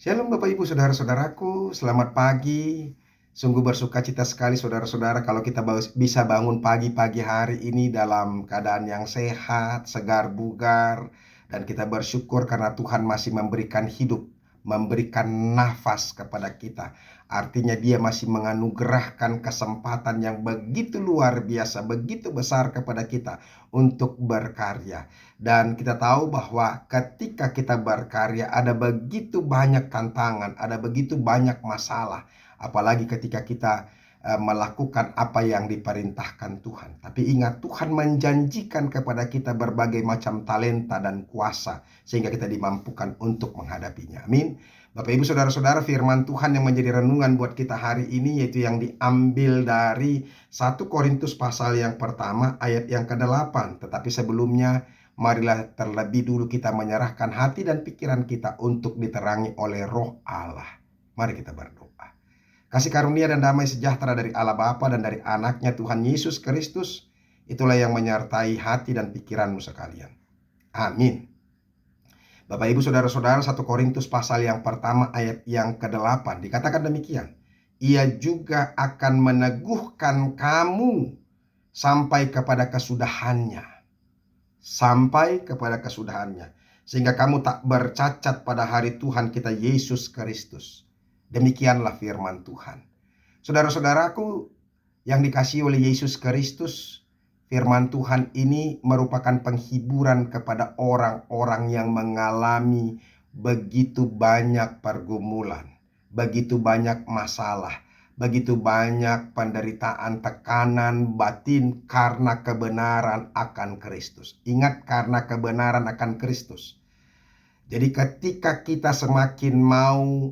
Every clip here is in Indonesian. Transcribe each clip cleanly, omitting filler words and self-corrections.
Shalom Bapak Ibu saudara-saudaraku, selamat pagi. Sungguh bersuka cita sekali saudara-saudara kalau kita bisa bangun pagi-pagi hari ini dalam keadaan yang sehat, segar bugar. Dan kita bersyukur karena Tuhan masih memberikan hidup, memberikan nafas kepada kita. Artinya Dia masih menganugerahkan kesempatan yang begitu luar biasa, begitu besar kepada kita untuk berkarya. Dan kita tahu bahwa ketika kita berkarya ada begitu banyak tantangan, ada begitu banyak masalah. Apalagi ketika kita melakukan apa yang diperintahkan Tuhan. Tapi ingat, Tuhan menjanjikan kepada kita berbagai macam talenta dan kuasa sehingga kita dimampukan untuk menghadapinya. Amin. Bapak Ibu saudara-saudara, firman Tuhan yang menjadi renungan buat kita hari ini yaitu yang diambil dari 1 Korintus pasal yang pertama ayat yang ke-8. Tetapi sebelumnya, marilah terlebih dulu kita menyerahkan hati dan pikiran kita untuk diterangi oleh Roh Allah. Mari kita berdoa. Kasih karunia dan damai sejahtera dari Allah Bapa dan dari anaknya Tuhan Yesus Kristus, itulah yang menyertai hati dan pikiranmu sekalian. Amin. Bapak Ibu saudara-saudara, 1 Korintus pasal yang pertama ayat yang ke-8 dikatakan demikian. Ia juga akan meneguhkan kamu sampai kepada kesudahannya. Sampai kepada kesudahannya. Sehingga kamu tak bercacat pada hari Tuhan kita Yesus Kristus. Demikianlah firman Tuhan. Saudara-saudaraku yang dikasihi oleh Yesus Kristus, firman Tuhan ini merupakan penghiburan kepada orang-orang yang mengalami begitu banyak pergumulan, begitu banyak masalah, begitu banyak penderitaan, tekanan batin karena kebenaran akan Kristus. Ingat, karena kebenaran akan Kristus. Jadi ketika kita semakin mau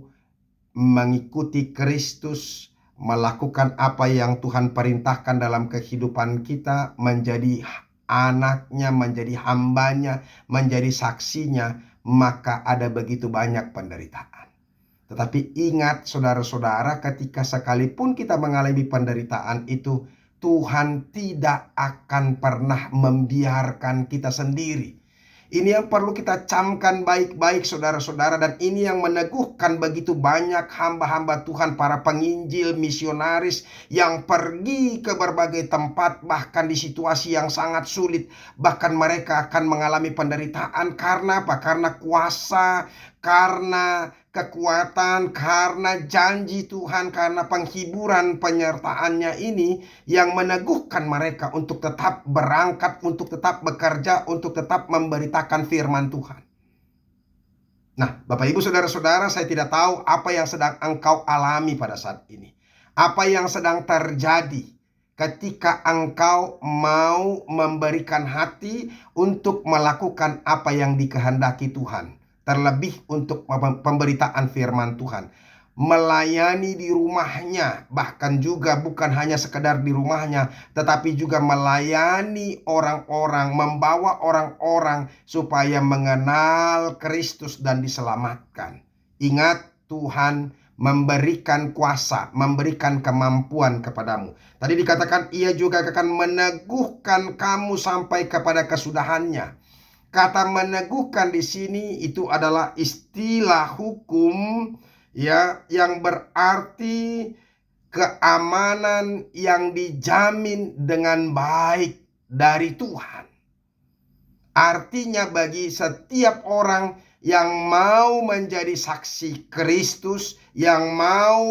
mengikuti Kristus, melakukan apa yang Tuhan perintahkan dalam kehidupan kita, menjadi anaknya, menjadi hambanya, menjadi saksinya, maka ada begitu banyak penderitaan. Tetapi ingat saudara-saudara, ketika sekalipun kita mengalami penderitaan itu, Tuhan tidak akan pernah membiarkan kita sendiri. Ini yang perlu kita camkan baik-baik saudara-saudara, dan ini yang meneguhkan begitu banyak hamba-hamba Tuhan, para penginjil, misionaris yang pergi ke berbagai tempat, bahkan di situasi yang sangat sulit. Bahkan mereka akan mengalami penderitaan karena apa? Karena kuasa, karena kekuatan, karena janji Tuhan, karena penghiburan penyertaannya ini yang meneguhkan mereka untuk tetap berangkat, untuk tetap bekerja, untuk tetap memberitakan firman Tuhan. Nah, Bapak Ibu saudara-saudara, saya tidak tahu apa yang sedang engkau alami pada saat ini. Apa yang sedang terjadi ketika engkau mau memberikan hati untuk melakukan apa yang dikehendaki Tuhan. Terlebih untuk pemberitaan firman Tuhan, melayani di rumahnya, bahkan juga bukan hanya sekedar di rumahnya, tetapi juga melayani orang-orang, membawa orang-orang supaya mengenal Kristus dan diselamatkan. Ingat, Tuhan memberikan kuasa, memberikan kemampuan kepadamu. Tadi dikatakan ia juga akan meneguhkan kamu sampai kepada kesudahannya. Kata meneguhkan di sini itu adalah istilah hukum ya, yang berarti keamanan yang dijamin dengan baik dari Tuhan. Artinya bagi setiap orang yang mau menjadi saksi Kristus, yang mau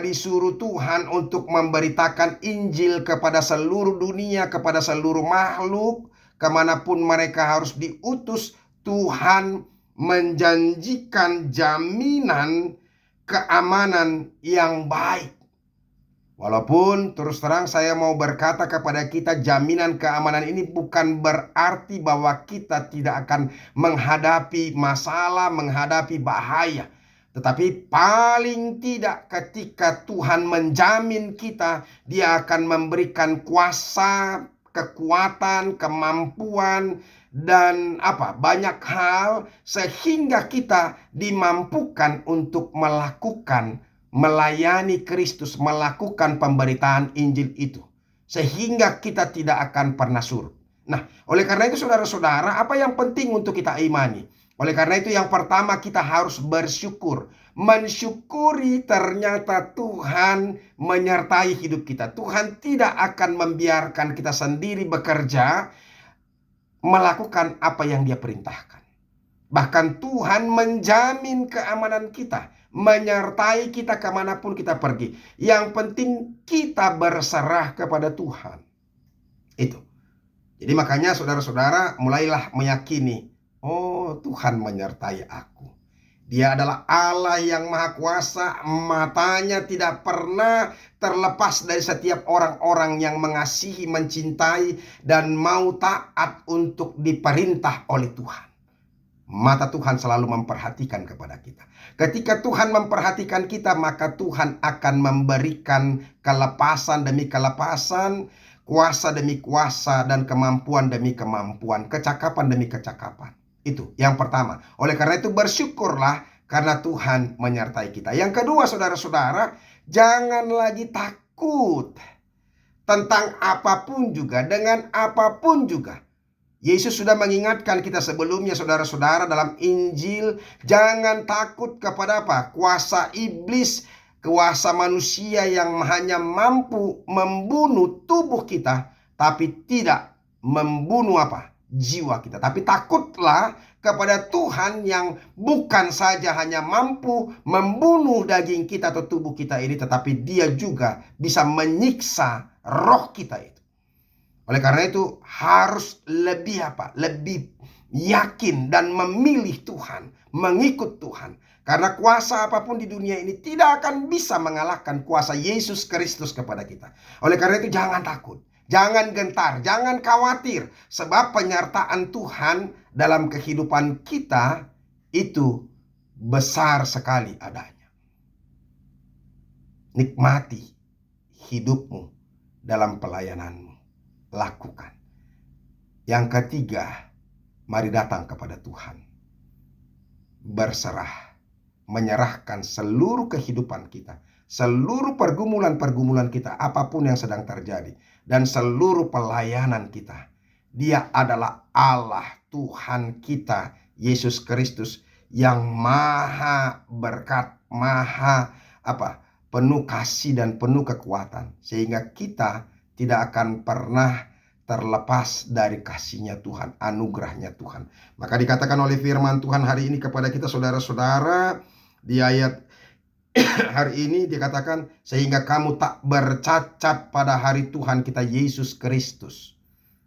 disuruh Tuhan untuk memberitakan Injil kepada seluruh dunia, kepada seluruh makhluk, kemanapun mereka harus diutus, Tuhan menjanjikan jaminan keamanan yang baik. Walaupun terus terang saya mau berkata kepada kita, jaminan keamanan ini bukan berarti bahwa kita tidak akan menghadapi masalah, menghadapi bahaya. Tetapi paling tidak ketika Tuhan menjamin kita, Dia akan memberikan kuasa, kekuatan, kemampuan, dan banyak hal sehingga kita dimampukan untuk melayani Kristus, melakukan pemberitaan Injil itu, sehingga kita tidak akan pernah surut. Nah, oleh karena itu saudara-saudara, apa yang penting untuk kita imani? Oleh karena itu yang pertama kita harus bersyukur. Mensyukuri ternyata Tuhan menyertai hidup kita. Tuhan tidak akan membiarkan kita sendiri bekerja, melakukan apa yang Dia perintahkan. Bahkan Tuhan menjamin keamanan kita, menyertai kita kemanapun kita pergi. Yang penting kita berserah kepada Tuhan. Itu. Jadi makanya saudara-saudara mulailah meyakini, oh Tuhan menyertai aku. Dia adalah Allah yang Maha Kuasa, matanya tidak pernah terlepas dari setiap orang-orang yang mengasihi, mencintai, dan mau taat untuk diperintah oleh Tuhan. Mata Tuhan selalu memperhatikan kepada kita. Ketika Tuhan memperhatikan kita, maka Tuhan akan memberikan kelepasan demi kelepasan, kuasa demi kuasa, dan kemampuan demi kemampuan, kecakapan demi kecakapan. Itu yang pertama. Oleh karena itu bersyukurlah karena Tuhan menyertai kita. Yang kedua, saudara-saudara, jangan lagi takut tentang apapun juga, dengan apapun juga. Yesus sudah mengingatkan kita sebelumnya, saudara-saudara, dalam Injil, jangan takut kepada apa? Kuasa iblis, kuasa manusia yang hanya mampu membunuh tubuh kita, tapi tidak membunuh apa? Jiwa kita. Tapi takutlah kepada Tuhan yang bukan saja hanya mampu membunuh daging kita atau tubuh kita ini, tetapi Dia juga bisa menyiksa roh kita itu. Oleh karena itu harus lebih apa? Lebih yakin dan memilih Tuhan, mengikut Tuhan. Karena kuasa apapun di dunia ini tidak akan bisa mengalahkan kuasa Yesus Kristus kepada kita. Oleh karena itu jangan takut, jangan gentar, jangan khawatir. Sebab penyertaan Tuhan dalam kehidupan kita itu besar sekali adanya. Nikmati hidupmu dalam pelayananmu. Lakukan. Yang ketiga, mari datang kepada Tuhan. Berserah, menyerahkan seluruh kehidupan kita, seluruh pergumulan-pergumulan kita, apapun yang sedang terjadi, dan seluruh pelayanan kita. Dia adalah Allah, Tuhan kita, Yesus Kristus, yang maha berkat, maha penuh kasih dan penuh kekuatan, sehingga kita tidak akan pernah terlepas dari kasih-Nya Tuhan, anugerah-Nya Tuhan. Maka dikatakan oleh firman Tuhan hari ini kepada kita, saudara-saudara, di ayat hari ini dikatakan, sehingga kamu tak bercacat pada hari Tuhan kita Yesus Kristus.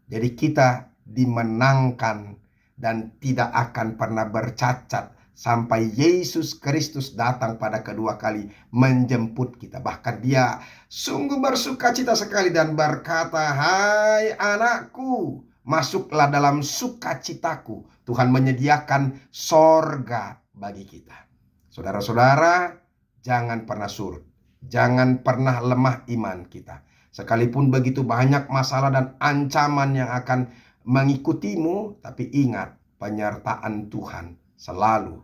Jadi kita dimenangkan dan tidak akan pernah bercacat sampai Yesus Kristus datang pada kedua kali menjemput kita. Bahkan Dia sungguh bersukacita sekali dan berkata, hai anakku, masuklah dalam sukacitaku. Tuhan menyediakan sorga bagi kita. Saudara-saudara, jangan pernah surut, jangan pernah lemah iman kita. Sekalipun begitu banyak masalah dan ancaman yang akan mengikutimu, tapi ingat, penyertaan Tuhan selalu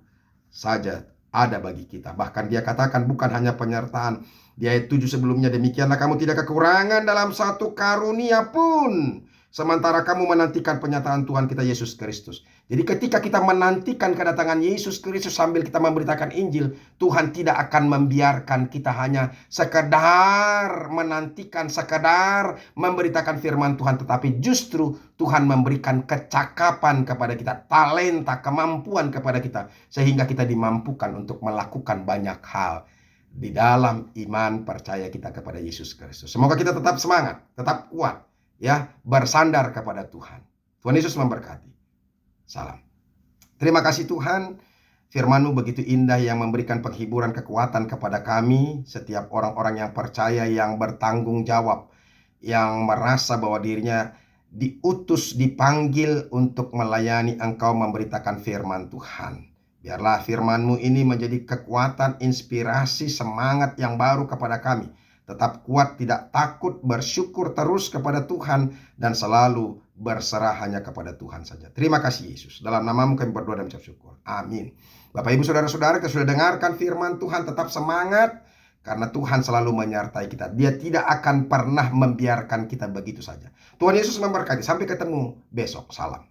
saja ada bagi kita. Bahkan Dia katakan bukan hanya penyertaan. Di ayat 7 sebelumnya, demikianlah kamu tidak kekurangan dalam satu karunia pun, sementara kamu menantikan penyataan Tuhan kita Yesus Kristus. Jadi ketika kita menantikan kedatangan Yesus Kristus sambil kita memberitakan Injil, Tuhan tidak akan membiarkan kita hanya sekedar menantikan, sekedar memberitakan firman Tuhan, tetapi justru Tuhan memberikan kecakapan kepada kita, talenta, kemampuan kepada kita, sehingga kita dimampukan untuk melakukan banyak hal di dalam iman percaya kita kepada Yesus Kristus. Semoga kita tetap semangat, tetap kuat, ya, bersandar kepada Tuhan. Tuhan Yesus memberkati. Salam. Terima kasih Tuhan, firman-Mu begitu indah yang memberikan penghiburan, kekuatan kepada kami, setiap orang-orang yang percaya, yang bertanggung jawab, yang merasa bahwa dirinya diutus, dipanggil untuk melayani Engkau, memberitakan firman Tuhan. Biarlah firman-Mu ini menjadi kekuatan, inspirasi, semangat yang baru kepada kami. Tetap kuat, tidak takut, bersyukur terus kepada Tuhan, dan selalu berserah hanya kepada Tuhan saja. Terima kasih Yesus. Dalam nama-Mu kami berdoa dan mengucap syukur. Amin. Bapak Ibu Saudara-saudara, kita sudah dengarkan firman Tuhan, tetap semangat, karena Tuhan selalu menyertai kita. Dia tidak akan pernah membiarkan kita begitu saja. Tuhan Yesus memberkati. Sampai ketemu besok. Salam.